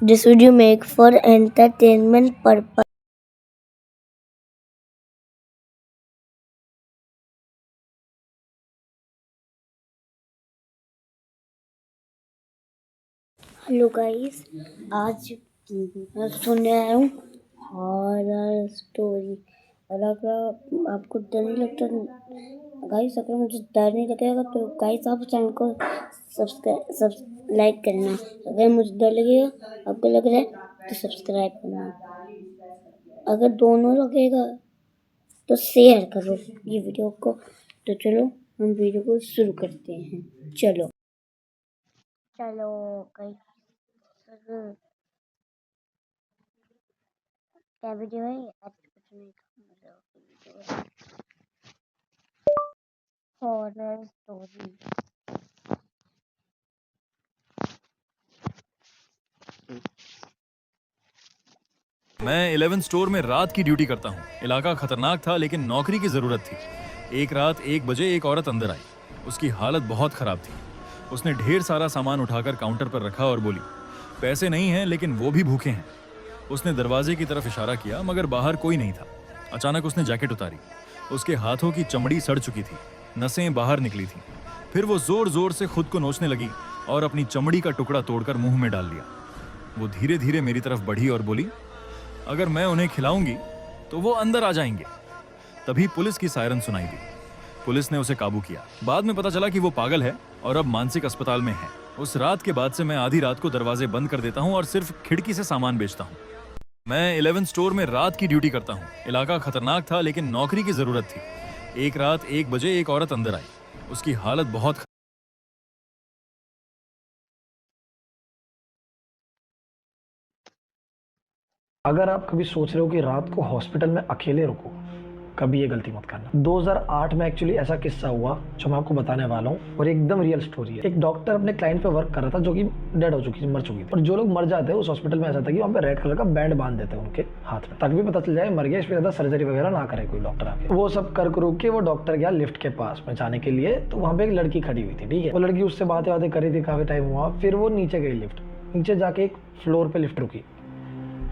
This video made for entertainment purpose. Hello guys, आज मैं सुनने आया हूँ हॉरर स्टोरी। और अगर आपको डर नहीं लगता गाइस, अगर मुझे डर नहीं लगेगा तो गाइस आप चैनल को सब्सक्राइब लाइक करना। अगर मुझे डर लगेगा, आपको लग रहा है तो सब्सक्राइब करना। अगर दोनों लगेगा तो शेयर करो ये वीडियो को। तो चलो हम वीडियो को शुरू करते हैं। चलो गाइस, क्या वीडियो है? आज कुछ नहीं खाऊंगा, हॉरर स्टोरी। मैं 11 स्टोर में रात की ड्यूटी करता हूँ। इलाका खतरनाक था लेकिन नौकरी की जरूरत थी। एक रात 1 बजे एक औरत अंदर आई। उसकी हालत बहुत खराब थी। उसने ढेर सारा सामान उठाकर काउंटर पर रखा और बोली, पैसे नहीं हैं लेकिन वो भी भूखे हैं। उसने दरवाजे की तरफ इशारा किया मगर बाहर कोई नहीं था। अचानक उसने जैकेट उतारी। उसके हाथों की चमड़ी सड़ चुकी थी, नसें बाहर निकली थी। फिर वो जोर जोर से खुद को नोचने लगी और अपनी चमड़ी का टुकड़ा तोड़कर मुंह में डाल लिया। वो धीरे धीरे मेरी तरफ बढ़ी और बोली, अगर मैं उन्हें खिलाऊंगी तो वो अंदर आ जाएंगे। तभी पुलिस की सायरन सुनाई दी। पुलिस ने उसे काबू किया। बाद में पता चला कि वो पागल है और अब मानसिक अस्पताल में है। उस रात के बाद से मैं आधी रात को दरवाजे बंद कर देता हूँ और सिर्फ खिड़की से सामान बेचता हूँ। मैं 11 स्टोर में रात की ड्यूटी करता हूँ। इलाका खतरनाक था लेकिन नौकरी की जरूरत थी। एक रात 1 बजे एक औरत अंदर आई। उसकी हालत बहुत अगर आप कभी सोच रहे हो कि रात को हॉस्पिटल में अकेले रुको, कभी ये गलती मत करना। 2008 में एक्चुअली ऐसा किस्सा हुआ जो मैं आपको बताने वाला हूँ और एकदम रियल स्टोरी है। एक डॉक्टर अपने क्लाइंट पे वर्क कर रहा था जो कि डेड हो चुकी थी, मर चुकी थी। और जो लोग मर जाते हैं उस हॉस्पिटल में ऐसा था कि वहाँ पे रेड कलर का बैंड बांध देते हैं उनके हाथ में, ताकि भी पता चल जाए मर गया, इस पर ज्यादा सर्जरी वगैरह ना करे कोई डॉक्टर आके। वो सब कर के वो डॉक्टर गया लिफ्ट के पास में जाने के लिए। तो वहाँ पे एक लड़की खड़ी हुई थी, ठीक है। वो लड़की उससे बातें कर रही थी, काफी टाइम हुआ। फिर वो नीचे गई लिफ्ट, नीचे जाके एक फ्लोर पे लिफ्ट रुकी।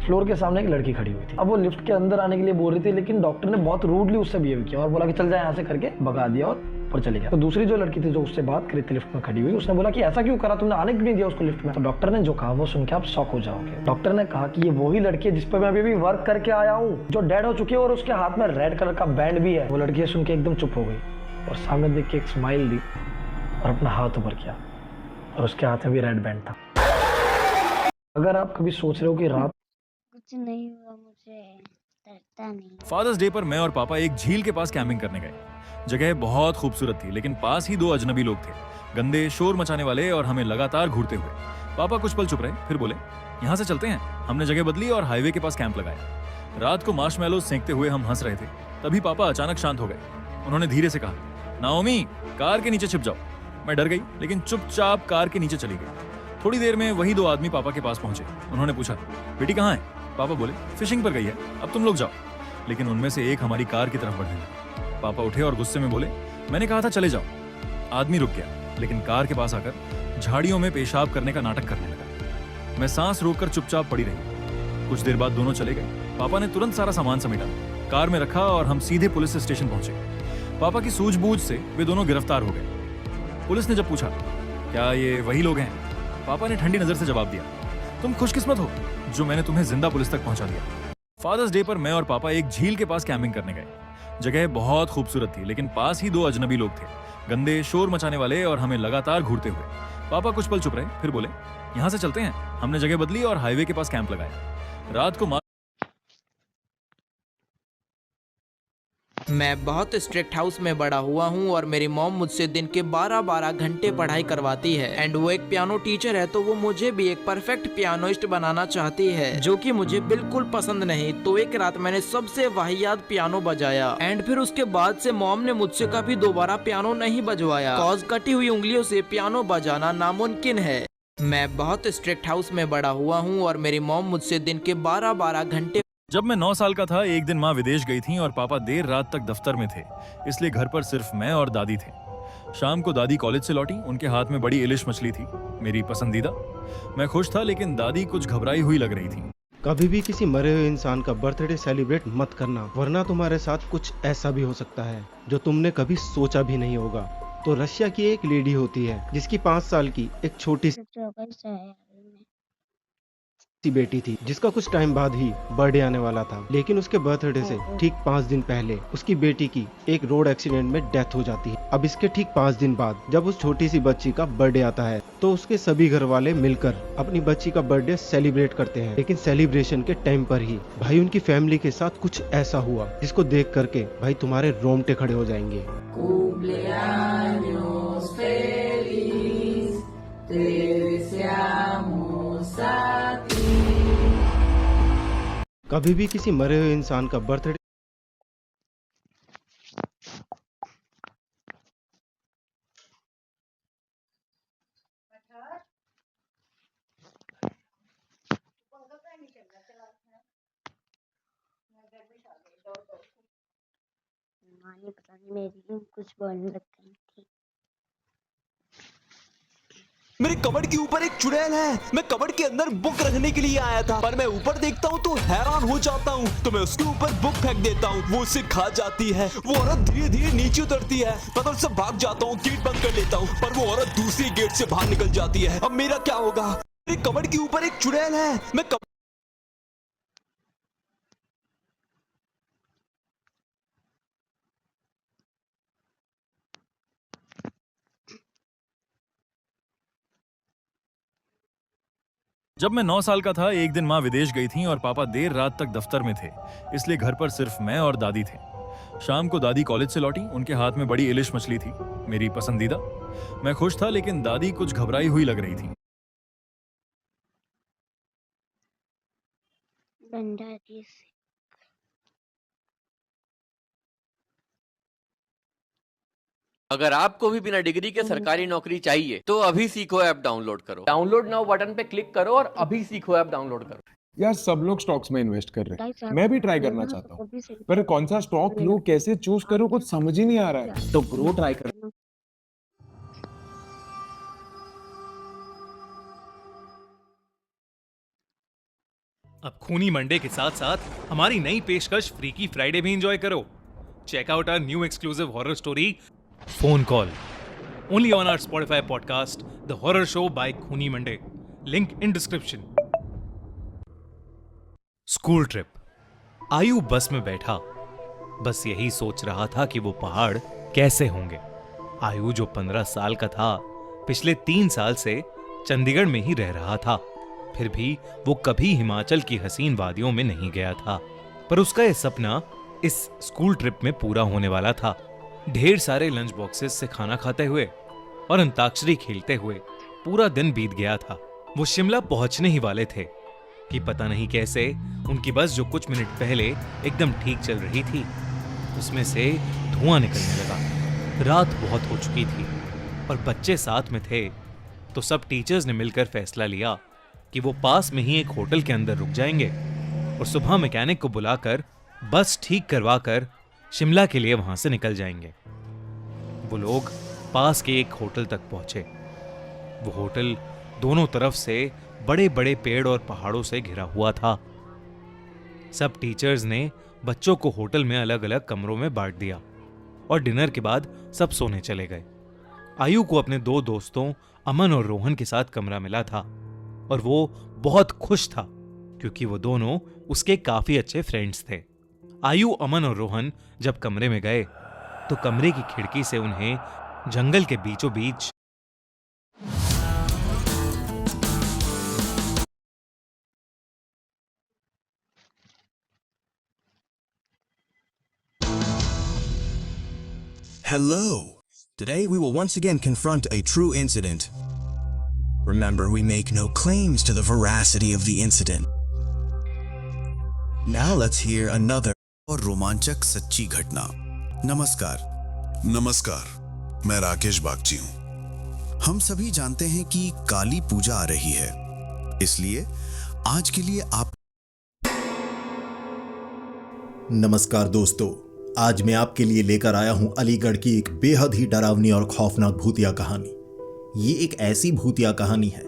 फ्लोर के सामने एक लड़की खड़ी हुई थी। अब वो लिफ्ट के अंदर आने के लिए बोल रही थी, लेकिन डॉक्टर ने बहुत रूडली उससे बिहेव किया और बोला कि चल जाए यहाँ से करके भगा दिया और ऊपर चली गया। तो दूसरी जो लड़की थी जो उससे बात करी थी लिफ्ट में खड़ी हुई, उसने बोला कि ऐसा क्यों करा, तुमने आने क्यों नहीं दिया उसको लिफ्ट में। तो डॉक्टर ने जो कहा वो सुन के आप शॉक हो जाओगे। डॉक्टर ने कहा कि ये वही लड़की है जिस पर मैं अभी भी वर्क करके आया हूँ, जो डेड हो चुकी है और उसके हाथ में रेड कलर का बैंड भी है। वो लड़की सुन के एकदम चुप हो गई और सामने देख के एक स्माइल दी और अपना हाथ ऊपर किया और उसके हाथ में भी रेड बैंड था। अगर आप कभी सोच रहे हो कि रात कुछ नहीं हुआ, मुझे डरता नहीं। फादर्स डे पर मैं और पापा एक झील के पास कैंपिंग करने गए। जगह बहुत खूबसूरत थी लेकिन पास ही 2 अजनबी लोग थे, गंदे शोर मचाने वाले और हमें लगातार घूरते हुए। पापा कुछ पल चुप रहे, फिर बोले, यहाँ से चलते हैं। हमने जगह बदली और हाईवे के पास कैंप लगाया। रात को मार्शमैलोज सेंकते हुए हम हंस रहे थे। तभी पापा अचानक शांत हो गए। उन्होंने धीरे से कहा, नाओमी, कार के नीचे छिप जाओ। मैं डर गई लेकिन चुपचाप कार के नीचे चली गई। थोड़ी देर में वही 2 आदमी पापा के पास पहुंचे। उन्होंने पूछा, बेटी कहाँ है? पापा बोले, फिशिंग पर गई है, अब तुम लोग जाओ। लेकिन उनमें से एक हमारी कार की तरफ बढ़ने लगा। पापा उठे और गुस्से में बोले, मैंने कहा था चले जाओ। आदमी रुक गया लेकिन कार के पास आकर झाड़ियों में पेशाब करने का नाटक करने लगा। मैं सांस रोककर चुपचाप पड़ी रही। कुछ देर बाद दोनों चले गए। पापा ने तुरंत सारा सामान समेटा, कार में रखा और हम सीधे पुलिस स्टेशन पहुंचे। पापा की सूझबूझ से वे दोनों गिरफ्तार हो गए। पुलिस ने जब पूछा, क्या ये वही लोग हैं? पापा ने ठंडी नजर से जवाब दिया, तुम खुशकिस्मत हो जो मैंने तुम्हें जिंदा पुलिस तक पहुंचा दिया। फादर्स डे पर मैं और पापा एक झील के पास कैंपिंग करने गए। जगह बहुत खूबसूरत थी लेकिन पास ही 2 अजनबी लोग थे, गंदे शोर मचाने वाले और हमें लगातार घूरते हुए। पापा कुछ पल चुप रहे, फिर बोले, यहाँ से चलते हैं। हमने जगह बदली और हाईवे के पास कैंप लगाया। रात को मैं बहुत स्ट्रिक्ट हाउस में बड़ा हुआ हूँ और मेरी मॉम मुझसे दिन के 12-12 घंटे पढ़ाई करवाती है। एंड वो एक पियानो टीचर है तो वो मुझे भी एक परफेक्ट पियानोइस्ट बनाना चाहती है, जो कि मुझे बिल्कुल पसंद नहीं। तो एक रात मैंने सबसे वाहियात पियानो बजाया एंड फिर उसके बाद से मॉम ने मुझसे कभी दोबारा पियानो नहीं बजवाया, कॉज कटी हुई उंगलियों से पियानो बजाना नामुमकिन है। मैं बहुत स्ट्रिक्ट हाउस में बड़ा हुआ हूँ और मेरी मॉम मुझसे दिन के 12-12 घंटे। जब मैं 9 साल का था, एक दिन माँ विदेश गई थी और पापा देर रात तक दफ्तर में थे, इसलिए घर पर सिर्फ मैं और दादी थे। शाम को दादी कॉलेज से लौटी, उनके हाथ में बड़ी इलिश मछली थी, मेरी पसंदीदा। मैं खुश था, लेकिन दादी कुछ घबराई हुई लग रही थी। कभी भी किसी मरे हुए इंसान का बर्थडे सेलिब्रेट मत करना, वरना तुम्हारे साथ कुछ ऐसा भी हो सकता है जो तुमने कभी सोचा भी नहीं होगा। तो रशिया की एक लेडी होती है जिसकी 5 साल की एक छोटी सी बेटी थी, जिसका कुछ टाइम बाद ही बर्थडे आने वाला था। लेकिन उसके बर्थडे से ठीक 5 दिन पहले उसकी बेटी की एक रोड एक्सीडेंट में डेथ हो जाती है। अब इसके ठीक 5 दिन बाद जब उस छोटी सी बच्ची का बर्थडे आता है तो उसके सभी घर वाले मिलकर अपनी बच्ची का बर्थडे सेलिब्रेट करते हैं। लेकिन सेलिब्रेशन के टाइम पर ही भाई उनकी फैमिली के साथ कुछ ऐसा हुआ जिसको देख करके भाई तुम्हारे रोंगटे खड़े हो जाएंगे। कभी भी किसी मरे हुए इंसान का बर्थडे पता नहीं मेरी कुछ बोलने लग गई थी। मेरे कबर्ड के ऊपर एक चुड़ैल है। मैं कबर्ड के अंदर बुक रखने के लिए आया था, पर मैं ऊपर देखता हूँ तो हैरान हो जाता हूँ। तो मैं उसके ऊपर बुक फेंक देता हूँ, वो उसे खा जाती है। वो औरत धीरे धीरे नीचे उतरती है, मैं तो उससे भाग जाता हूँ, गेट बंद कर लेता हूँ, पर वो औरत दूसरी गेट से बाहर निकल जाती है। अब मेरा क्या होगा? मेरे कबर्ड के ऊपर एक चुड़ैल है। मैं जब मैं 9 साल का था, एक दिन माँ विदेश गई थी और पापा देर रात तक दफ्तर में थे, इसलिए घर पर सिर्फ मैं और दादी थे। शाम को दादी कॉलेज से लौटी, उनके हाथ में बड़ी इलिश मछली थी, मेरी पसंदीदा। मैं खुश था, लेकिन दादी कुछ घबराई हुई लग रही थी। अगर आपको भी बिना डिग्री के सरकारी नौकरी चाहिए तो अभी सीखो ऐप डाउनलोड करो। डाउनलोड नाउ बटन पे क्लिक करो और अभी सीखो ऐप डाउनलोड करो। यार सब लोग स्टॉक्स में इन्वेस्ट कर रहे हैं, मैं भी ट्राई करना चाहता हूँ, पर कौन सा स्टॉक लूं, कैसे चूज करूं, कुछ समझ ही नहीं आ रहा है। तो ग्रो ट्राई कर। अब खूनी मंडे के साथ साथ हमारी नई पेशकश फ्रीकी फ्राइडे भी एंजॉय करो। Check out our new exclusive horror story phone call, only on our Spotify podcast the horror show by Khooni Monday, link in description. School trip. Aayu bus में बैठा, बस यही सोच रहा था कि वो पहाड़ कैसे होंगे। आयु जो 15 साल का था, पिछले 3 साल से चंडीगढ़ में ही रह रहा था, फिर भी वो कभी हिमाचल की हसीन वादियों में नहीं गया था। पर उसका यह सपना इस स्कूल ट्रिप में पूरा होने वाला था। ढेर सारे लंच बॉक्सेस से खाना खाते हुए और अंताक्षरी खेलते हुए पूरा दिन बीत गया था। वो शिमला पहुंचने ही वाले थे कि पता नहीं कैसे उनकी बस, जो कुछ मिनट पहले एकदम ठीक चल रही थी, उसमें से धुआं निकलने लगा। रात बहुत हो चुकी थी और बच्चे साथ में थे, तो सब टीचर्स ने मिलकर फैसला लिया कि वो पास में ही एक होटल के अंदर रुक जाएंगे और सुबह मैकेनिक को बुलाकर बस ठीक करवा कर शिमला के लिए वहां से निकल जाएंगे। वो लोग पास के एक होटल तक पहुंचे। वो होटल दोनों तरफ से बड़े बड़े पेड़ और पहाड़ों से घिरा हुआ था। सब टीचर्स ने बच्चों को होटल में अलग अलग कमरों में बांट दिया और डिनर के बाद सब सोने चले गए। आयु को अपने 2 दोस्तों अमन और रोहन के साथ कमरा मिला था और वो बहुत खुश था क्योंकि वो दोनों उसके काफी अच्छे फ्रेंड्स थे। आयु, अमन और रोहन जब कमरे में गए तो कमरे की खिड़की से उन्हें जंगल के बीचों बीच Hello! Today we will once again confront a true incident. Remember, we make no claims to the veracity of the incident. Now let's hear another और रोमांचक सच्ची घटना। नमस्कार, मैं राकेश बागची हूँ। हम सभी जानते हैं कि काली पूजा आ रही है, इसलिए आज के लिए आप। नमस्कार दोस्तों, आज मैं आपके लिए लेकर आया हूं अलीगढ़ की एक बेहद ही डरावनी और खौफनाक भूतिया कहानी। ये एक ऐसी भूतिया कहानी है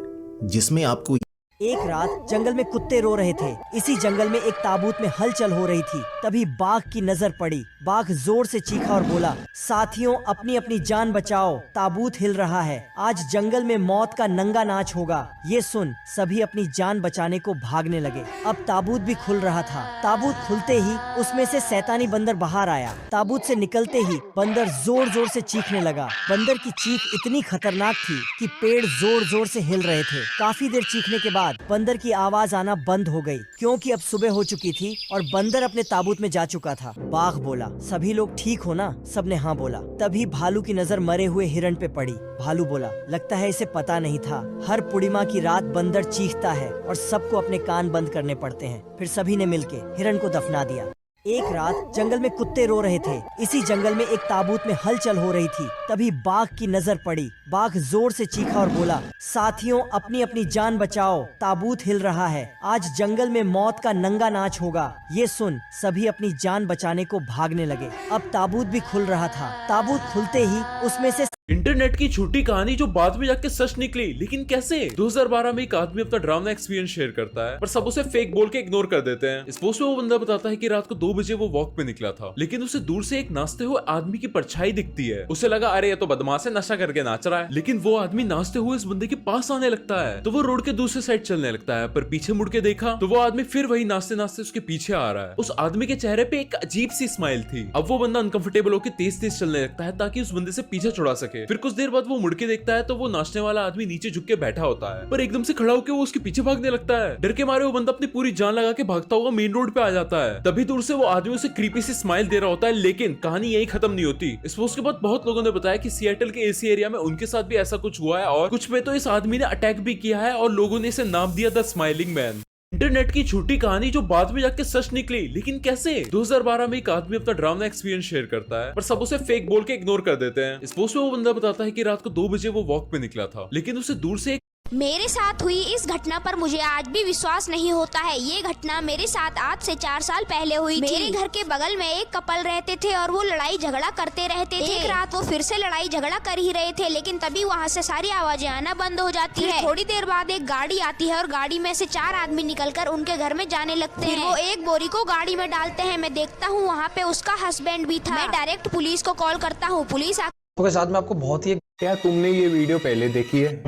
जिसमें आपको एक रात जंगल में कुत्ते रो रहे थे। इसी जंगल में एक ताबूत में हलचल हो रही थी। तभी बाघ की नजर पड़ी। बाघ जोर से चीखा और बोला, साथियों अपनी अपनी जान बचाओ, ताबूत हिल रहा है। आज जंगल में मौत का नंगा नाच होगा। ये सुन सभी अपनी जान बचाने को भागने लगे। अब ताबूत भी खुल रहा था। ताबूत खुलते ही उसमें से शैतानी बंदर बाहर आया। ताबूत से निकलते ही बंदर जोर जोर से चीखने लगा। बंदर की चीख इतनी खतरनाक थी कि पेड़ जोर जोर से हिल रहे थे। काफी देर चीखने के बाद बंदर की आवाज आना बंद हो गई, क्योंकि अब सुबह हो चुकी थी और बंदर अपने ताबूत में जा चुका था। बाघ बोला, सभी लोग ठीक हो ना? सबने हाँ बोला। तभी भालू की नजर मरे हुए हिरण पे पड़ी। भालू बोला, लगता है इसे पता नहीं था, हर पूर्णिमा की रात बंदर चीखता है और सबको अपने कान बंद करने पड़ते हैं। फिर सभी ने मिलके हिरण को दफना दिया। एक रात जंगल में कुत्ते रो रहे थे। इसी जंगल में एक ताबूत में हलचल हो रही थी। तभी बाघ की नजर पड़ी। बाघ जोर से चीखा और बोला, साथियों अपनी अपनी जान बचाओ, ताबूत हिल रहा है। आज जंगल में मौत का नंगा नाच होगा। ये सुन सभी अपनी जान बचाने को भागने लगे। अब ताबूत भी खुल रहा था। ताबूत खुलते ही उसमें से इंटरनेट की छोटी कहानी जो बाद में जाके सच निकली, लेकिन कैसे? 2012 में एक आदमी अपना ड्रामा एक्सपीरियंस शेयर करता है, पर सब उसे फेक बोल के इग्नोर कर देते हैं। इस पोस्ट में वो बंदा बताता है कि रात को 2 बजे वो वॉक पे निकला था, लेकिन उसे दूर से एक नाचते हुए आदमी की परछाई दिखती है। उसे लगा अरे ये तो बदमाश है, नशा करके नाच रहा है। लेकिन वो आदमी नाचते हुए इस बंदे के पास आने लगता है, तो वो रोड के दूसरे साइड चलने लगता है। पर पीछे मुड़ के देखा तो वो आदमी फिर वही नाचते नाचते उसके पीछे आ रहा है। उस आदमी के चेहरे पे एक अजीब सी स्माइल थी। अब वो बंदा अनकंफर्टेबल होकर तेज तेज चलने लगता है ताकि उस बंदे से पीछे छुड़ा सके। फिर कुछ देर बाद वो मुड़ के देखता है तो वो नाचने वाला आदमी नीचे झुक के बैठा होता है, पर एकदम से खड़ा होकर वो उसके पीछे भागने लगता है। डर के मारे वो बंदा अपनी पूरी जान लगा के भागता हुआ मेन रोड पे आ जाता है। तभी दूर से वो आदमी उसे क्रीपी सी स्माइल दे रहा होता है, लेकिन कहानी यही खत्म नहीं होती। इस पोस्ट के बाद बहुत लोगों ने बताया कि सिएटल के एसी एरिया में उनके साथ भी ऐसा कुछ हुआ है और कुछ पे तो इस आदमी ने अटैक भी किया है और लोगों ने इसे नाम दिया द स्माइलिंग मैन। इंटरनेट की छोटी कहानी जो बाद में जाके सच निकली, लेकिन कैसे? 2012 में एक आदमी अपना ड्रामा एक्सपीरियंस शेयर करता है, पर सब उसे फेक बोल के इग्नोर कर देते हैं। इस पोस्ट में वो बंदा बताता है कि रात को 2 बजे वो वॉक पे निकला था, लेकिन उसे दूर से मेरे साथ हुई इस घटना पर मुझे आज भी विश्वास नहीं होता है। ये घटना मेरे साथ आज से 4 साल पहले हुई थी। मेरे घर के बगल में एक कपल रहते थे और वो लड़ाई झगड़ा करते रहते थे। एक रात वो फिर से लड़ाई झगड़ा कर ही रहे थे, लेकिन तभी वहाँ से सारी आवाजें आना बंद हो जाती है। थोड़ी देर बाद एक गाड़ी आती है और गाड़ी में से 4 आदमी निकलकर उनके घर में जाने लगते हैं। वो एक बोरी को गाड़ी में डालते हैं। मैं देखता हूँ वहाँ पे उसका हस्बैंड भी था। मैं डायरेक्ट पुलिस को कॉल करता हूँ। पुलिस के साथ में आपको बहुत ही क्या तुमने ये वीडियो पहले देखी है?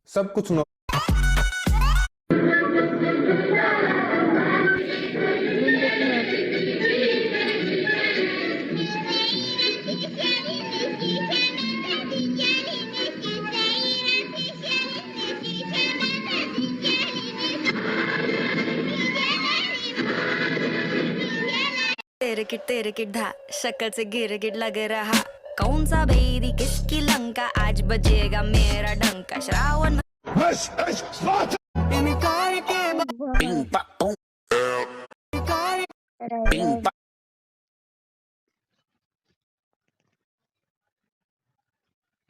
सब कुछ तेरे किट धा शक्ल से गिर लग रहा। कौन सा बेरी किसकी लंका, आज बजेगा मेरा डंका। श्रावण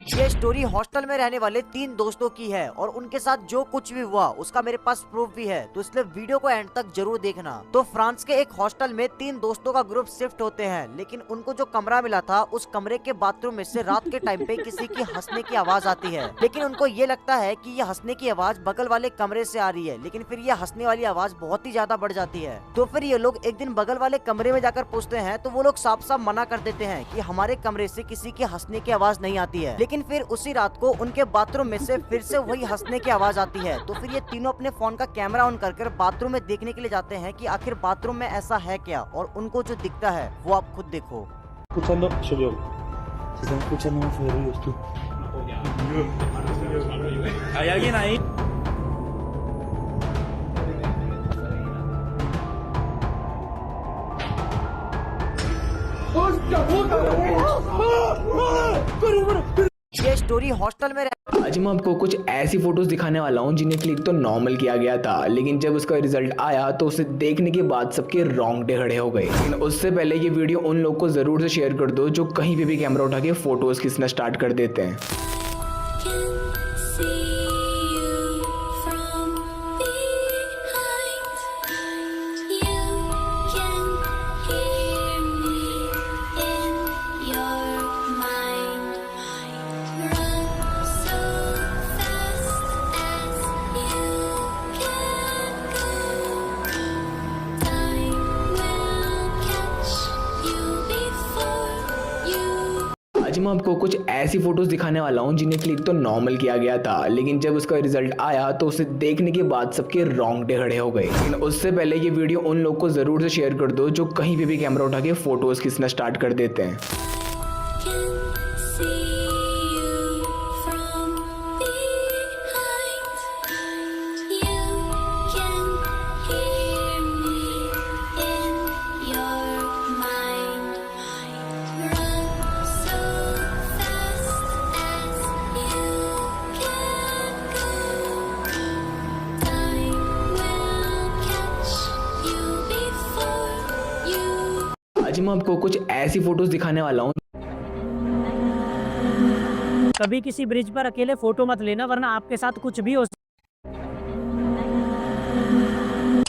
ये स्टोरी हॉस्टल में रहने वाले 3 दोस्तों की है और उनके साथ जो कुछ भी हुआ उसका मेरे पास प्रूफ भी है, तो इसलिए वीडियो को एंड तक जरूर देखना। तो फ्रांस के एक हॉस्टल में 3 दोस्तों का ग्रुप शिफ्ट होते हैं, लेकिन उनको जो कमरा मिला था उस कमरे के बाथरूम में से रात के टाइम पे किसी की हंसने की आवाज आती है। लेकिन उनको ये लगता है कि ये हंसने की आवाज बगल वाले कमरे से आ रही है, लेकिन फिर ये हंसने वाली आवाज बहुत ही ज्यादा बढ़ जाती है। तो फिर ये लोग एक दिन बगल वाले कमरे में जाकर पूछते हैं, तो वो लोग साफ साफ मना कर देते हैं कि हमारे कमरे से किसी की हंसने की आवाज नहीं आती है। लेकिन फिर उसी रात को उनके बाथरूम में से फिर से वही हंसने की आवाज आती है। तो फिर ये तीनों अपने फोन का कैमरा ऑन कर बाथरूम में देखने के लिए जाते हैं कि आखिर बाथरूम में ऐसा है क्या, और उनको जो दिखता है वो आप खुद देखो। ये स्टोरी हॉस्टल में आज मैं आपको कुछ ऐसी फोटोज दिखाने वाला हूँ जिन्हें क्लिक तो नॉर्मल किया गया था, लेकिन जब उसका रिजल्ट आया तो उसे देखने के बाद सबके रोंगटे खड़े हो गए। लेकिन उससे पहले ये वीडियो उन लोगों को जरूर से शेयर कर दो जो कहीं पे भी कैमरा उठा के फोटोज खींचना स्टार्ट कर देते हैं। आज मैं आपको कुछ ऐसी फोटोज दिखाने वाला हूँ जिन्हें क्लिक तो नॉर्मल किया गया था, लेकिन जब उसका रिजल्ट आया तो उसे देखने के बाद सबके रोंगटे खड़े हो गए। लेकिन उससे पहले ये वीडियो उन लोग को जरूर से शेयर कर दो जो कहीं पे भी कैमरा उठा के फोटोज खींचना स्टार्ट कर देते हैं। आज मैं आपको कुछ ऐसी फोटोज दिखाने वाला हूँ। कभी किसी ब्रिज पर अकेले फोटो मत लेना वरना आपके साथ कुछ भी हो।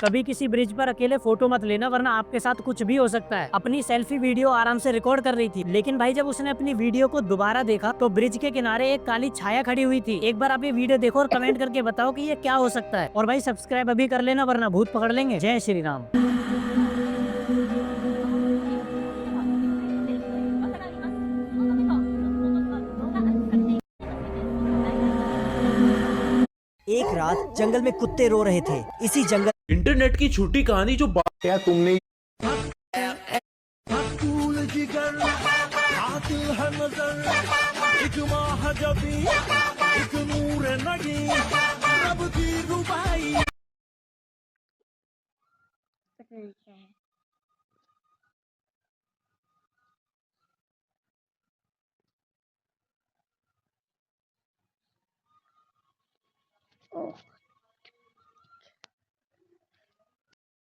कभी किसी ब्रिज पर अकेले फोटो मत लेना वरना आपके साथ कुछ भी हो सकता है। अपनी सेल्फी वीडियो आराम से रिकॉर्ड कर रही थी, लेकिन भाई जब उसने अपनी वीडियो को दोबारा देखा तो ब्रिज के किनारे एक काली छाया खड़ी हुई थी। एक बार आप ये वीडियो देखो और कमेंट करके बताओ कि ये क्या हो सकता है। और भाई सब्सक्राइब अभी कर लेना वरना भूत पकड़ लेंगे। जय श्री राम। एक रात जंगल में कुत्ते रो रहे थे। इसी जंगल इंटरनेट की छोटी कहानी जो क्या तुमने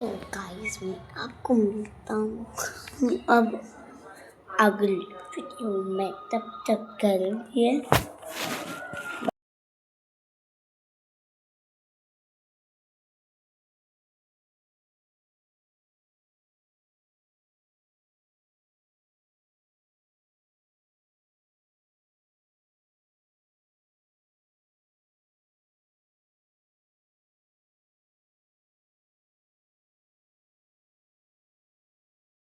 तो गाइस मैं आपको मिलता हूँ अब अगली वीडियो में। तब तक के लिए